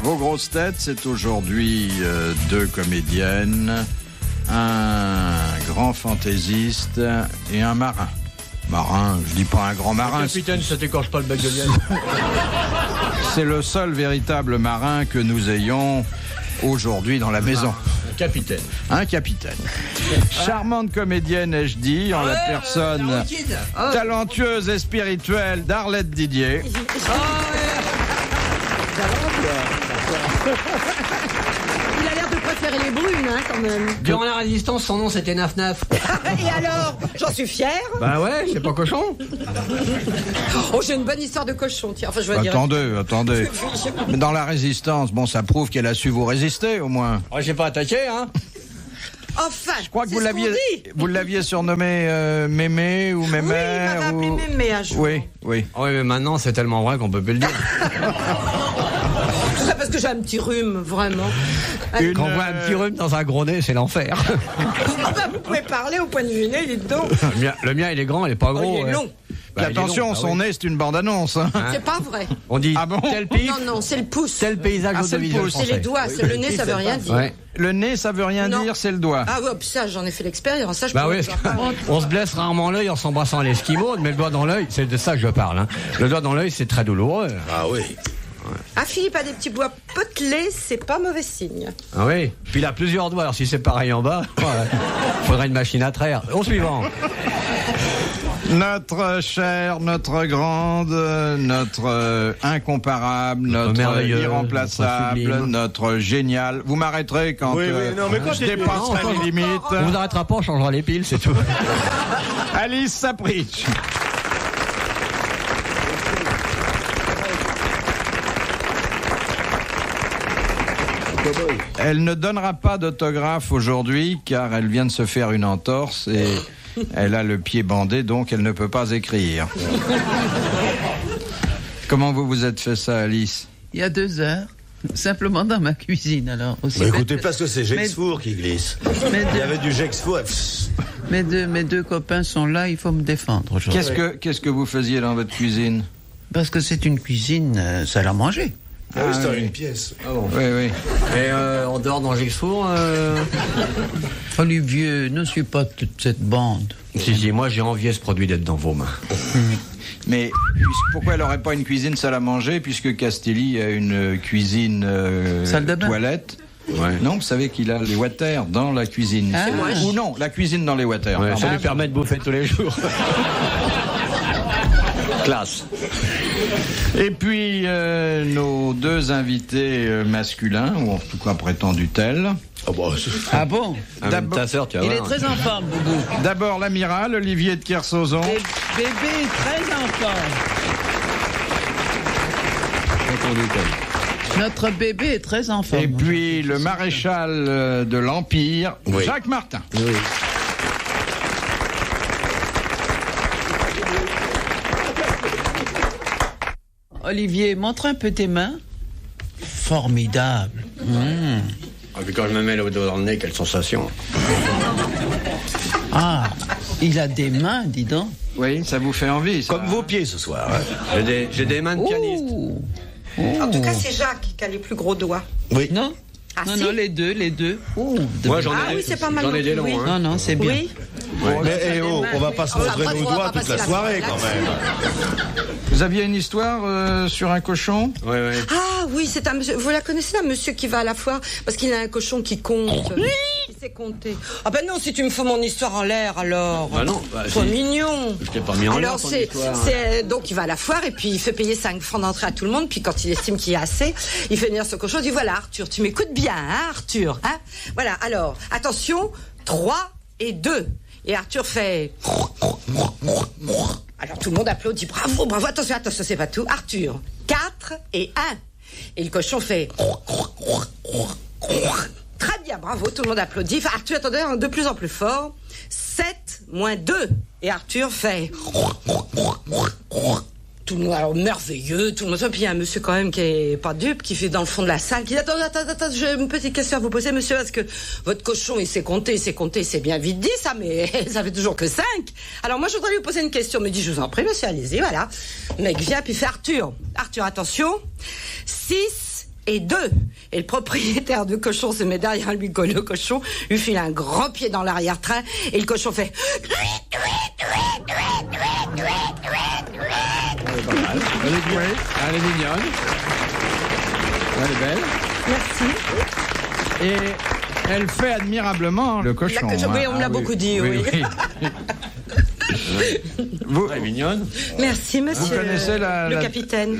Vos grosses têtes, c'est aujourd'hui 2 comédiennes, un grand fantaisiste et un marin. Marin, je dis pas un grand marin. Capitaine, ça t'écorche pas le bec de lièvre. C'est le seul véritable marin que nous ayons aujourd'hui dans la maison. Un capitaine. Un capitaine. Charmante comédienne, ai-je dit, en la personne talentueuse et spirituelle d'Arlette Didier. Il a l'air de préférer les brunes, hein, quand même. Durant la résistance, son nom c'était Naf Naf. Et alors, j'en suis fière. Bah ouais, c'est pas cochon. Oh, j'ai une bonne histoire de cochon, tiens. Enfin, je veux dire. Attendez. Mais dans la résistance, bon, ça prouve qu'elle a su vous résister, au moins. Oh, j'ai pas attaqué, hein. Enfin, Je crois que vous l'aviez surnommé Mémé ou Mémère. Oui, il m'avait appelé Mémé un jour. Oui. Oui, mais maintenant c'est tellement vrai qu'on peut plus le dire. Tout ça parce que j'ai un petit rhume, vraiment. Quand on voit un petit rhume dans un gros nez, c'est l'enfer. Vous pouvez parler au point de vue nez, dites donc. Le mien, il est grand, il est pas gros. Il est long. Bah, attention, son nez, c'est une bande-annonce. Hein. C'est pas vrai. On dit tel pif, Non, c'est le pouce. tel paysage audiovisuel français. C'est les doigts, c'est le nez, ça veut rien dire. Ouais. Le nez, ça veut rien dire, c'est le doigt. Ah ouais, ça, j'en ai fait l'expérience. Ça, je Bah peux oui, le faire. on se blesse rarement l'œil en s'embrassant à l'esquimau, mais le doigt dans l'œil, c'est de ça que je parle. Hein. Le doigt dans l'œil, c'est très douloureux. Ah oui. Ah, Philippe a des petits doigts potelés, c'est pas mauvais signe. Ah oui. Puis il a plusieurs doigts, alors si c'est pareil en bas, faudrait une machine à traire. Au suivant. Notre chère, notre grande, notre incomparable, notre irremplaçable, notre génial. Vous m'arrêterez quand je dépasserai les limites. On vous arrêtera pas, on changera les piles, c'est tout. Alice Sapritch. Elle ne donnera pas d'autographe aujourd'hui car elle vient de se faire une entorse et elle a le pied bandé, donc elle ne peut pas écrire. Comment vous vous êtes fait ça, Alice? Il y a 2 heures, simplement dans ma cuisine, alors. Aussi Mais écoutez, parce que c'est Gexfour qui glisse. Il y avait du Gexfour. Mes deux copains sont là, il faut me défendre aujourd'hui. Qu'est-ce que vous faisiez dans votre cuisine? Parce que c'est une cuisine salle à manger. Ah oui, c'est une pièce. Ah bon. Oui. Et en dehors dans Gexfour Olivier, ne suis pas toute cette bande. Si, moi j'ai envié ce produit d'être dans vos mains. Mais pourquoi elle n'aurait pas une cuisine salle à manger puisque Castelli a une cuisine salle de bain. Toilette? Ouais. Non, vous savez qu'il a les water dans la cuisine. Ah. Ou non, la cuisine dans les water. Ouais, ça lui permet de bouffer tous les jours. Classe. Et puis nos 2 invités masculins, ou en tout cas prétendus tels. Ah bon? Ta sœur, tu vas Il voir. est très en forme, Boubou. D'abord l'amiral Olivier de Kersauzon. Bébé est très en forme. Notre bébé est très en forme. Et puis le maréchal de l'Empire, Jacques Martin. Oui. Olivier, montre un peu tes mains. Formidable. Ah, puis quand je me mets le doigt dans le nez, quelle sensation. Ah, il a des mains, dis donc. Oui, ça vous fait envie, ça. Comme vos pieds ce soir. Hein. J'ai des mains de pianiste. En tout cas, c'est Jacques qui a les plus gros doigts. Oui. Non? Ah, non, si. non, les deux. Moi j'en ai, Ah oui, c'est pas mal j'en ai non des plus, longs. oui. Hein. Non, c'est bien. Oui. Mais on va pas se montrer nos doigts toute la soirée quand même. Vous aviez une histoire sur un cochon? Oui. Ah oui, c'est un monsieur. Vous la connaissez, un monsieur qui va à la foire parce qu'il a un cochon qui compte. Oui. Il sait compter. Ah ben non, si tu me fous mon histoire en l'air, alors. Bah non. Bah, Sois mignon. Je t'ai pas mis en l'air. Alors donc il va à la foire et puis il fait payer 5 francs d'entrée à tout le monde. Puis quand il estime qu'il y a assez, il fait venir ce cochon. Il dit voilà Arthur, tu m'écoutes bien, hein, Arthur, hein. Voilà. Alors attention, 3 et 2. Et Arthur fait. Alors tout le monde applaudit. Bravo. Attention, c'est pas tout. Arthur, 4 et 1. Et le cochon fait. Très bien, bravo, tout le monde applaudit. Enfin, Arthur, attendez, de plus en plus fort. 7 moins 2. Et Arthur fait. Tout le monde, alors merveilleux, tout le monde. Puis il y a un monsieur quand même qui est pas dupe, qui fait dans le fond de la salle, qui dit attends, j'ai une petite question à vous poser, monsieur, parce que votre cochon, il s'est compté, c'est bien vite dit ça, mais ça fait toujours que 5. Alors moi, je voudrais lui poser une question. Il me dit, je vous en prie, monsieur, allez-y, voilà. Le mec vient, puis fait Arthur, attention, 6 et 2. Et le propriétaire du cochon se met derrière lui, le cochon lui file un grand pied dans l'arrière-train et le cochon fait... Elle est mignonne. Elle est belle. Merci. Et elle fait admirablement le cochon. Oui, on me l'a beaucoup dit, oui. Vous, Elle est mignonne. Merci, monsieur. Vous connaissez le capitaine.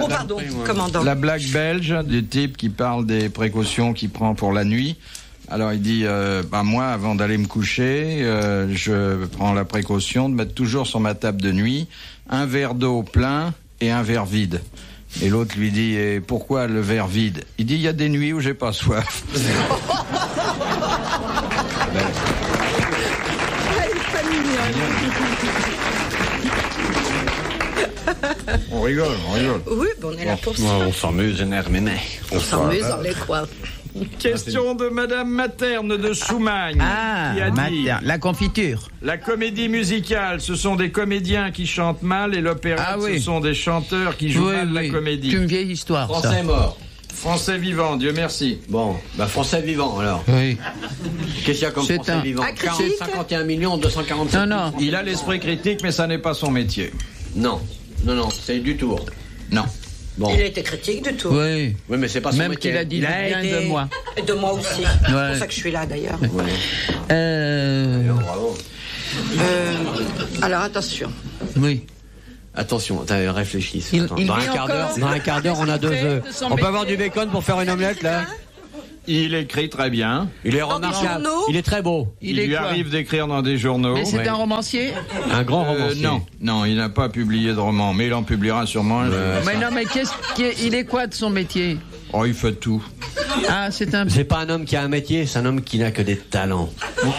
Oh, pardon, commandant. La blague belge du type qui parle des précautions qu'il prend pour la nuit. Alors il dit, moi, avant d'aller me coucher, je prends la précaution de mettre toujours sur ma table de nuit un verre d'eau plein et un verre vide. Et l'autre lui dit, et pourquoi le verre vide? Il dit, il y a des nuits où j'ai pas soif. On rigole. Oui, bon, on est là pour ça. On s'amuse, énermément. On s'amuse dans les coins. Question de Madame Materne de Soumagne, qui a dit la confiture. la comédie musicale, ce sont des comédiens qui chantent mal et l'opéra, ce sont des chanteurs qui jouent mal la comédie. C'est une vieille histoire. Français mort. Français vivant, Dieu merci. Bon, français vivant alors. Oui. Qu'est-ce qu'il y a comme français vivant? 51 247 Non. Il a l'esprit critique, mais ça n'est pas son métier. Non, c'est du tour. Non. Bon. Il a été critique du tout. Oui, mais c'est pas son métier. Même qu'il a dit bien de moi. Et de moi aussi. C'est pour ça que je suis là, d'ailleurs. Bravo. Alors, attention. Oui. Attention, réfléchis. Dans un quart d'heure, on a 2 œufs. On peut avoir du bacon pour faire une omelette, là? Il écrit très bien. Il est remarquable. Il est très beau. Il lui arrive d'écrire dans des journaux. Mais c'est un romancier? Un grand romancier. Non, il n'a pas publié de roman, mais il en publiera sûrement un. Mais il est quoi de son métier? Oh, il fait tout. Ah, c'est pas un homme qui a un métier, c'est un homme qui n'a que des talents.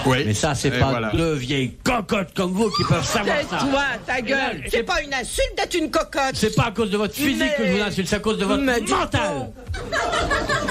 Oui. Mais ça, c'est pas deux vieilles cocottes comme vous qui peuvent savoir ça. Tais-toi, ta gueule. C'est pas une insulte d'être une cocotte. C'est pas à cause de votre physique que je vous insulte, c'est à cause de votre mental.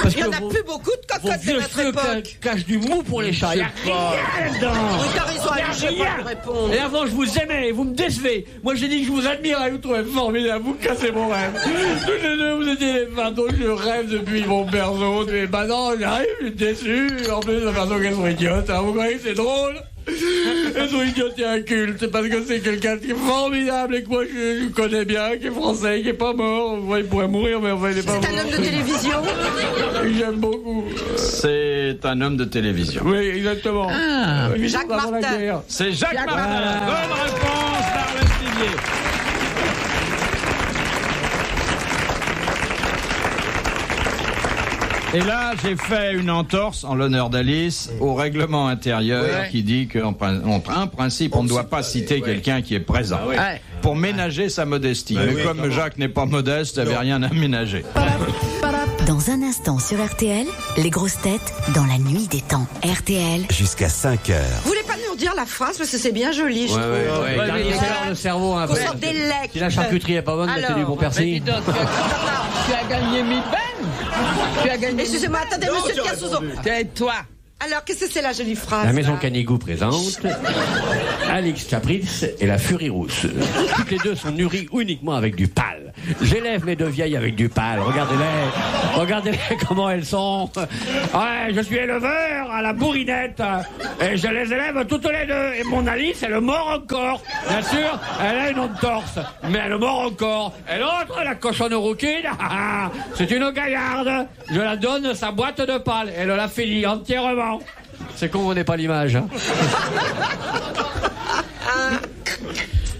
Parce il y en a plus beaucoup de cocottes de notre époque. Cache du mou pour les chats. Il y a rien dedans. Car ils sont allégés pour me répondre. Et avant, je vous aimais, vous me décevez. Moi, j'ai dit que je vous admirais, vous trouvez formidable, vous cassez mon rêve. Tous les deux, vous étiez les fantômes, je rêve depuis mon berceau. Mais non, j'arrive, je suis déçu. En plus, la façon qu'elles sont idiotes, vous croyez que c'est drôle? Elles sont idiotes et incultes, parce que c'est quelqu'un qui est formidable et que moi je connais bien, qui est français, qui est pas mort. Il pourrait mourir, mais enfin il est pas mort. C'est un homme de télévision. J'aime beaucoup. C'est un homme de télévision. Oui, exactement. Jacques Martin. C'est Jacques Martin. Bonne réponse d'Arlette Tillier. Et là, j'ai fait une entorse en l'honneur d'Alice au règlement intérieur qui dit qu'en principe, on ne doit pas citer quelqu'un qui est présent pour ménager sa modestie. Mais comme Jacques n'est pas modeste, il n'avait rien à ménager. Dans un instant sur RTL, les grosses têtes dans la nuit des temps. RTL. Jusqu'à 5h. Vous voulez pas nous dire la phrase parce que c'est bien joli, je trouve. Le cerveau un peu. Qu'on sort des lecs. Si la charcuterie est pas bonne, mettez du bon persil. Tu as gagné 1000 bennes. Tu as gagné. Excusez-moi, attendez, monsieur Cassouzo. Tais-toi. Alors, qu'est-ce que c'est la jolie phrase? La Maison Canigou présente Alix Caprice et la Furie Rousse. Toutes les deux sont nourries uniquement avec du pal. J'élève mes deux vieilles avec du pal. Regardez-les comment elles sont. Ouais, je suis éleveur à la bourrinette et je les élève toutes les deux. Et mon Alice, elle mord encore. Bien sûr, elle a une onde torse, mais elle mord encore. Et l'autre, la cochonne rouquine, c'est une gaillarde. Je la donne sa boîte de pal. Elle la finit entièrement. C'est con, on n'est pas l'image. Hein.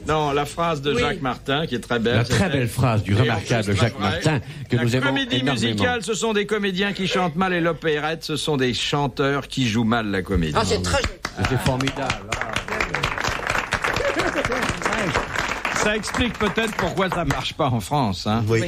Non, la phrase de Jacques Martin, qui est très belle. La très belle phrase du remarquable Jacques Martin, que nous aimons énormément. La comédie musicale, ce sont des comédiens qui chantent mal et l'opérette, ce sont des chanteurs qui jouent mal la comédie. Ah, c'est très joli. C'est formidable. Ça explique peut-être pourquoi ça marche pas en France. Hein. Oui.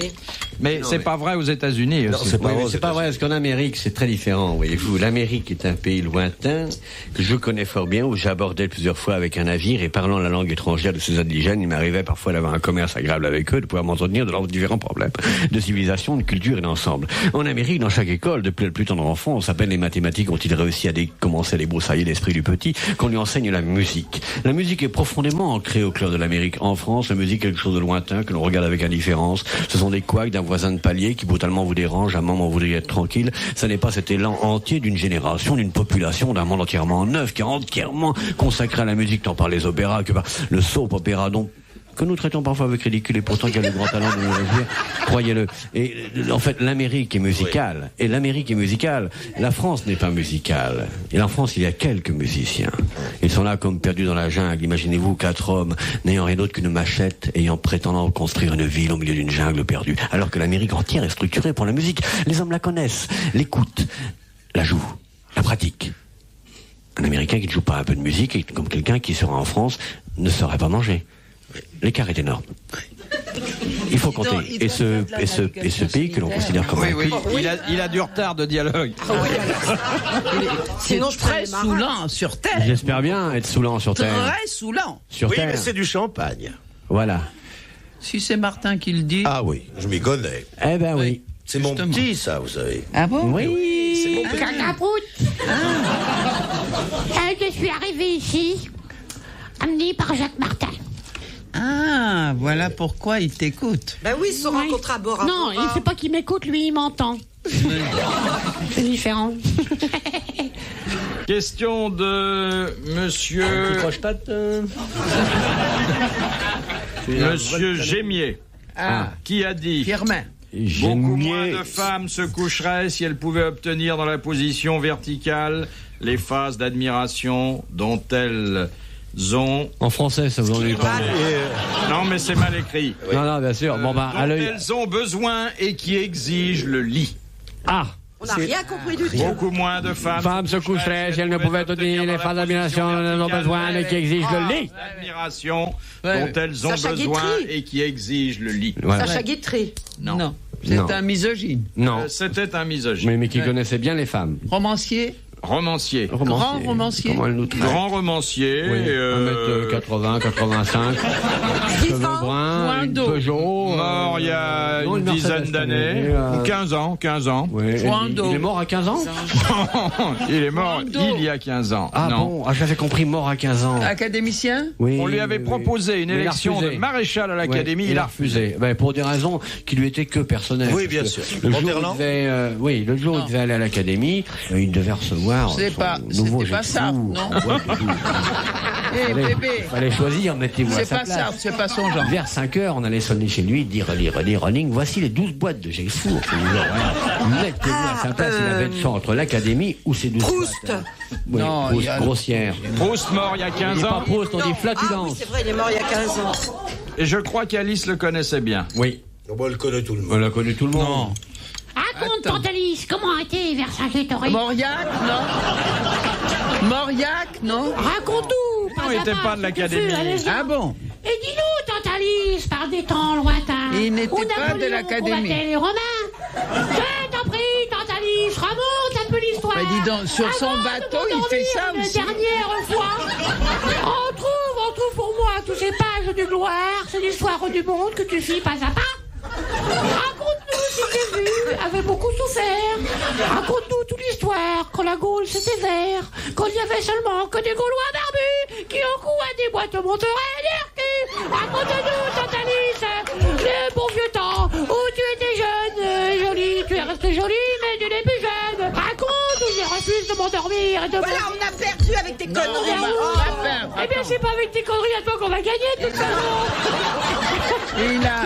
Mais c'est pas vrai aux États-Unis aussi. C'est pas vrai, parce qu'en Amérique, c'est très différent, voyez-vous. L'Amérique est un pays lointain, que je connais fort bien, où j'abordais plusieurs fois avec un navire, et parlant la langue étrangère de ces indigènes, il m'arrivait parfois d'avoir un commerce agréable avec eux, de pouvoir m'entretenir de leurs différents problèmes, de civilisation, de culture et d'ensemble. En Amérique, dans chaque école, depuis le plus tendre enfant, on s'appelle les mathématiques, ont-ils réussi à commencer à débroussailler l'esprit du petit, qu'on lui enseigne la musique. La musique est profondément ancrée au cœur de l'Amérique. En France, la musique est quelque chose de lointain, que l'on regarde avec indifférence. Ce sont des couacs d'un voisin de palier qui brutalement vous dérange, à un moment vous voudriez être tranquille. Ça n'est pas cet élan entier d'une génération, d'une population, d'un monde entièrement neuf, qui est entièrement consacré à la musique, tant par les opéras que par le soap opéra, dont que nous traitons parfois avec ridicule, et pourtant qui a le grand talent de nous réjouir, croyez-le. Et en fait, l'Amérique est musicale, et l'Amérique est musicale. La France n'est pas musicale. Et en France, il y a quelques musiciens. Ils sont là comme perdus dans la jungle. Imaginez-vous 4 hommes n'ayant rien d'autre qu'une machette, ayant prétendant construire une ville au milieu d'une jungle perdue. Alors que l'Amérique entière est structurée pour la musique. Les hommes la connaissent, l'écoutent, la jouent, la pratiquent. Un Américain qui ne joue pas un peu de musique, est comme quelqu'un qui sera en France, ne saurait pas manger. L'écart est énorme. Il faut compter. Et ce pays que l'on considère comme il a du retard de dialogue. Sinon, je très saoulant sur Terre. J'espère bien être saoulant sur Terre. Très saoulant. Sur Terre. Mais c'est du champagne. Voilà. Si c'est Martin qui le dit. Ah oui, je m'y connais. Eh ben oui. C'est mon petit, ça, vous savez. Ah bon? Oui. C'est mon petit. Je suis arrivé ici, amené par Jacques Martin. Ah, voilà pourquoi il t'écoute. Ben oui, ils se sont rencontrés à bord. Non, il ne fait pas qu'il m'écoute, lui, il m'entend. C'est différent. Question de monsieur... Monsieur Gémier. Qui a dit... Firmin. Beaucoup moins de femmes se coucheraient si elles pouvaient obtenir dans la position verticale les phases d'admiration dont elles ont... En français, ça vous en est pas. Non, mais c'est mal écrit. Non, bien sûr. Bon, bah, dont elles ont besoin et qui exigent le lit. Ah. On n'a rien compris du tout. Beaucoup moins de femmes... Femmes se coucheraient si elles ne pouvaient obtenir les phases d'admiration dont elles ont besoin et qui exigent le lit. L'admiration dont elles ont Sacha besoin Guitry. et qui exigent le lit. Voilà. Sacha Guitry. Non. C'est Non. un misogyne. Non. C'était un misogyne. Mais qui connaissait bien les femmes. Romancier. Romancier. Grand romancier. Comment elle nous traite. Grand romancier. Oui, 1m80, 85. Cheveux bruns, une Peugeot. Mort il y a non, une dizaine d'années. Ou 15 ans. Oui. Il est mort à 15 ans. Il est mort il y a 15 ans. Ah non. bon, j'avais compris mort à 15 ans. Académicien. Oui, On lui avait proposé une Mais il a élection de refusé. maréchal à l'Académie, Ouais, il a refusé. Ben, pour des raisons qui lui étaient que personnelles. Oui, Parce bien que sûr. Le jour, Monterland où il devait, le jour où il devait aller à l'Académie, il devait recevoir C'est son pas- nouveau c'était pas jet de ça, fou. non. Ouais, c'est tout. Eh bébé. Fallait choisir, mettez-vous à C'est sa pas place. ça, c'est pas son genre. Vers 5 heures, on allait sonner chez lui, dire Running, voici les 12 boîtes de J. Four. Mettez-vous à sa place, il avait le choix entre l'Académie ou ses 12 Proust. boîtes. Oui, Non, Proust, il y a- grossière. Proust mort il y a On 15 dit pas ans. Proust, on dit Ah oui, flatulence. c'est vrai, il est mort il y a 15 ans. Et je crois qu'Alice le connaissait bien. Oui, On le connaît tout le monde. on l'a connu tout le monde. Non. Raconte, Attends. tante Alice, comment a été Vercingétorix? Mauriac, non. Mauriac, non. Raconte tout. Non, il était pas de l'Académie. Ah bon. Et dis-nous, tante Alice, par des temps lointains. Il n'était où pas de Napoléon l'Académie. combattait les Romains. Je t'en prie, tante Alice, remonte un peu l'histoire. Bah, dis donc, sur son Avant de bateau, il m'endormir fait ça une aussi. dernière fois. On trouve pour moi tous ces pages de gloire. C'est l'histoire du monde que tu fis pas à pas. Raconte-nous si tes vues avaient beaucoup souffert. Raconte-nous toute l'histoire quand la Gaule s'était vert, quand il y avait seulement que des Gaulois barbus qui au cou à des boîtes monteraient des Raconte-nous, tante Alice, le bon vieux temps où tu étais jeune, jolie, tu es restée jolie, mais tu n'es plus jeune. Raconte où j'ai refusé de m'endormir et de Voilà, on a perdu avec tes conneries. Eh bien, c'est pas avec tes conneries à toi qu'on va gagner, de toute façon. Et il a.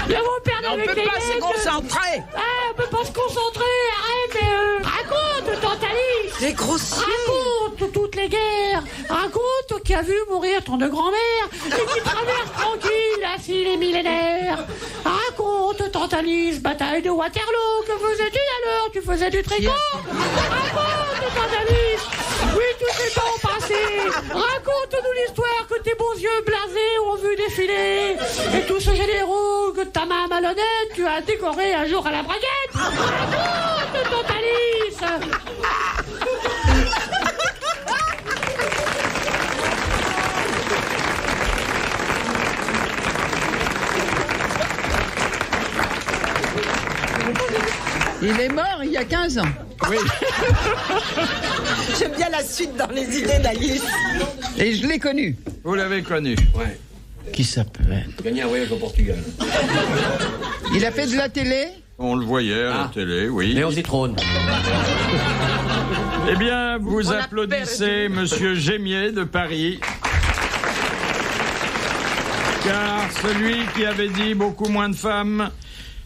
Le mon père On avec peut les pas se mecs. concentrer. Ah, on peut pas se concentrer, arrête, raconte, tante Alice. Les grossiers. Raconte toutes les guerres. Raconte qui a vu mourir ton de grand-mère et qui traverse tranquille ainsi les millénaires. Raconte, tante Alice, bataille de Waterloo. Que faisais-tu alors? Tu faisais du tricot? Raconte, tante Alice. Oui, tous ces temps passés. Raconte-nous l'histoire que tes beaux yeux blasés ont vu défiler. Et tous ces généraux que ta main malhonnête tu as décoré un jour à la braguette. Raconte, tante Alice. Il est mort il y a 15 ans. Oui. J'aime bien la suite dans les idées d'Alice. Et je l'ai connu. Vous l'avez connu. Ouais. Qui ça peut être? Gagner un voyage au Portugal. Il a fait de la télé? On le voyait à la télé, oui. Léon Zitrone. Eh bien, vous applaudissez Monsieur Gémier de Paris. Car celui qui avait dit beaucoup moins de femmes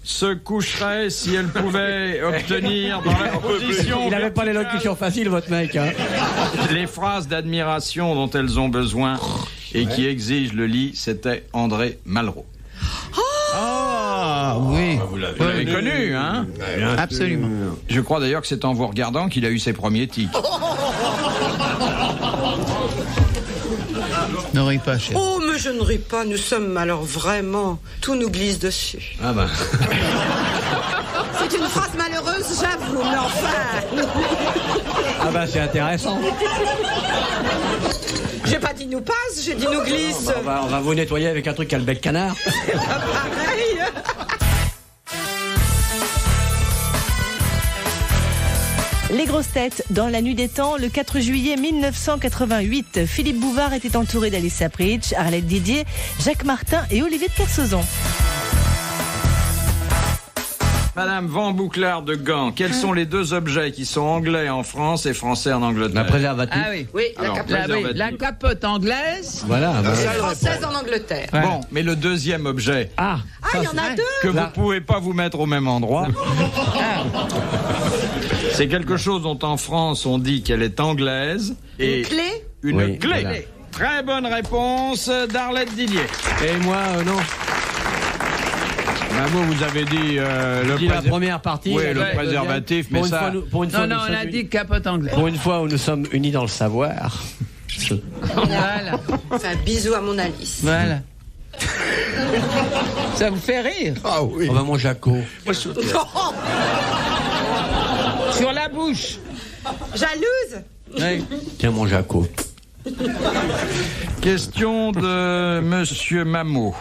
se coucherait si elle pouvait obtenir dans la position... Il n'avait pas l'élocution facile, votre mec. Hein. Les phrases d'admiration dont elles ont besoin et qui exigent le lit, c'était André Malraux. Ah oui. Vous l'avez connu, hein? Absolument. Je crois d'ailleurs que c'est en vous regardant qu'il a eu ses premiers tics. Ne ris pas, cher. Oh, mais je ne ris pas, nous sommes alors vraiment... Tout nous glisse dessus. Ah ben... C'est une phrase malheureuse, j'avoue, mais enfin... Ah bah c'est intéressant. J'ai pas dit nous passe, j'ai dit nous glisse. On va vous nettoyer avec un truc qui a le bec canard. C'est pas pareil. Les grosses têtes, dans la nuit des temps, le 4 juillet 1988, Philippe Bouvard était entouré d'Alice Sapritch, Arlette Didier, Jacques Martin et Olivier de Kersauzon. Madame Van Bouclard de Gand, quels sont les deux objets qui sont anglais en France et français en Angleterre? La préservative. Ah oui. Oui, Alors, La capote anglaise. Voilà. Bah. française en Angleterre. Ouais. Bon, mais le deuxième objet Ah, Ah, il y en a deux. que vous pouvez pas vous mettre au même endroit, c'est quelque chose dont en France on dit qu'elle est anglaise. Et Une clé. une Oui, clé. voilà. Très bonne réponse d'Arlette Didier. et moi, non. Ben vous avez dit La première partie. Oui, la le deuxième. préservatif, mais Pour une ça... fois, pour une fois, Non, nous on sommes a unis. dit capote anglaise. Pour une fois où nous sommes unis dans le savoir. Voilà. Enfin, bisous à mon Alice. Voilà. Ça vous fait rire? Ah oui. On va mon Jaco. Sur la bouche. Jalouse. Oui. Tiens mon Jaco. Question de Monsieur Mameau.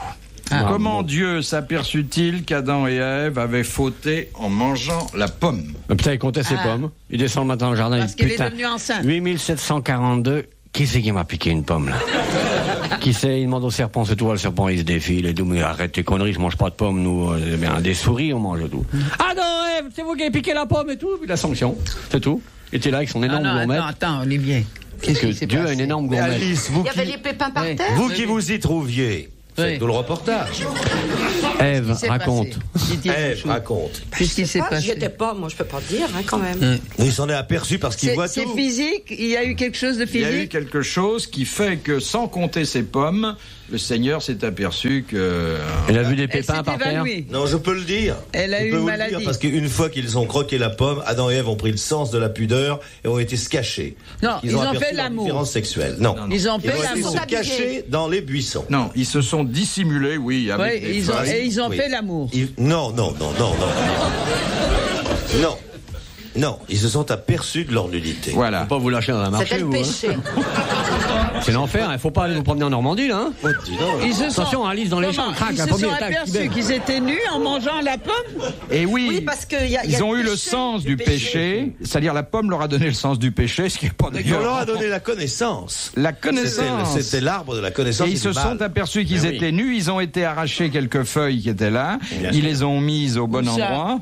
Comment Dieu s'aperçut-il qu'Adam et Ève avaient fauté en mangeant la pomme? Putain, il comptait ses pommes. Il descend le matin au jardin. Parce il dit, qu'elle est putain, devenue enceinte. 8742. Qui c'est qui m'a piqué une pomme, là? Qui c'est? Il demande au serpent, c'est tout. Le serpent, il se défile et tout. Mais arrête tes conneries, je mange pas de pommes, nous. Bien, des souris, on mange tout. Ah non, Ève, c'est vous qui avez piqué la pomme et tout. Puis la sanction, c'est tout. Il était là avec son énorme gourmette. Attends, Olivier. Qu'est-ce qui s'est Dieu passé? a une énorme Mais gourmette. Alice, vous Il y avait qui, les pépins par Oui. terre. vous qui vous y trouviez, faites tout le reportage. Ève, Qu'est-ce qui s'est raconte. passé? Didier Ève, Chouchou. raconte. Qu'est-ce qui s'est Ah, j'y passé? étais pas, moi je peux pas te dire quand même. Il s'en est aperçu parce qu'il voit C'est tout. physique? Il y a eu quelque chose de Il y a eu physique? quelque chose qui fait que, sans compter ses pommes, le Seigneur s'est aperçu que... Elle a vu des Elle pépins s'est par terre. évanouie. Non, je peux le dire. Elle a Je eu peux une vous le maladie. dire parce qu'une fois qu'ils ont croqué la pomme, Adam et Ève ont pris le sens de la pudeur et ont été se cacher. Non, ils ont aperçu fait leur l'amour. différence sexuelle. Non. Ils ont Ils fait ont été l'amour. se cacher dans les buissons. Non, ils se sont dissimulés, oui, avec Oui, des ils ont, feuilles. et ils ont Oui. fait l'amour. Non. Non. Non, ils se sont aperçus de leur nudité. Voilà. Faut pas vous lâcher dans un marché, C'était le vous. Hein. péché. C'est l'enfer. Il faut pas aller vous promener en Normandie, là. Hein. Dis donc. Ils se sont, Attention, Alice dans les champs. Comment Crac, ils la se pomme sont est tac, aperçus Tibet. qu'ils étaient nus en mangeant la pomme? Et oui, Oui, parce qu'il y a ils ont le eu le péché, sens du péché, c'est-à-dire la pomme leur a donné le sens du péché, ce qui n'est pas On leur d'ailleurs... a donné la connaissance. La connaissance. C'était l'arbre de la connaissance. Et et ils se du sont mal. aperçus qu'ils oui. étaient nus, ils ont été arrachés quelques feuilles qui étaient là, ils les ont mises au bon Où ça? endroit.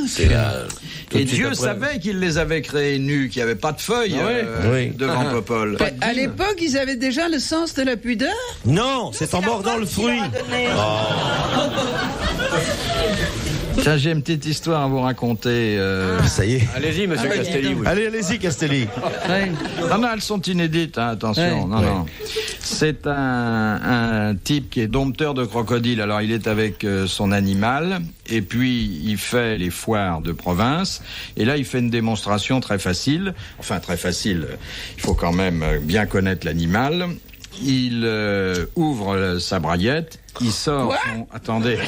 C'est là, tout Et de suite Dieu après. savait qu'il les avait créés nus, qu'il n'y avait pas de feuilles Oui. devant Popol. À l'époque, ils avaient déjà le sens de la pudeur? Non, c'est en mordant le fruit. Tiens, j'ai une petite histoire à vous raconter. Ça y est. Allez-y, monsieur Castelli. oui. Allez-y, Castelli. Non, non, elles sont inédites, hein, attention. Ouais. Non. C'est un type qui est dompteur de crocodile. Alors, il est avec son animal, et puis il fait les foires de province. Et là, il fait une démonstration très facile. Enfin, très facile. Il faut quand même bien connaître l'animal. Il ouvre sa braguette. Il sort son... Attendez.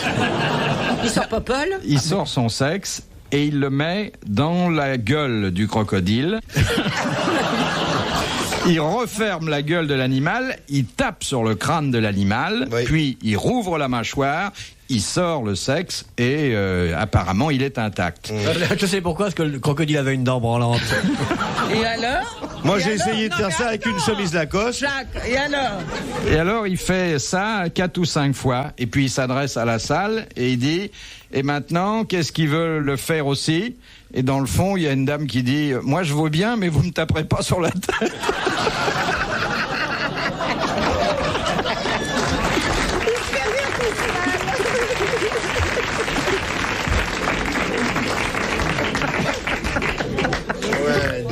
Il sort Popol. Il sort son sexe et il le met dans la gueule du crocodile. Il referme la gueule de l'animal, il tape sur le crâne de l'animal, Oui. puis il rouvre la mâchoire, il sort le sexe et apparemment il est intact. Je sais pourquoi, parce que le crocodile avait une dent branlante. Et alors? Moi, Et j'ai alors essayé de Non, faire mais ça avec attends. une chemise Lacoste. Jacques, et alors? Et alors il fait ça 4 ou 5 fois et puis il s'adresse à la salle et il dit et maintenant qu'est-ce qu'il veut le faire aussi? Et dans le fond il y a une dame qui dit moi je veux bien mais vous me taperez pas sur la tête. Ouais,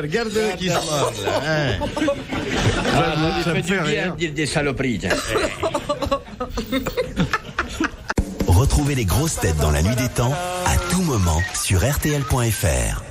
garde-le qui se marre, là. Hein. Ça me fait rien. Dire des saloperies. tiens. Retrouvez les grosses têtes dans la nuit des temps à tout moment sur RTL.fr.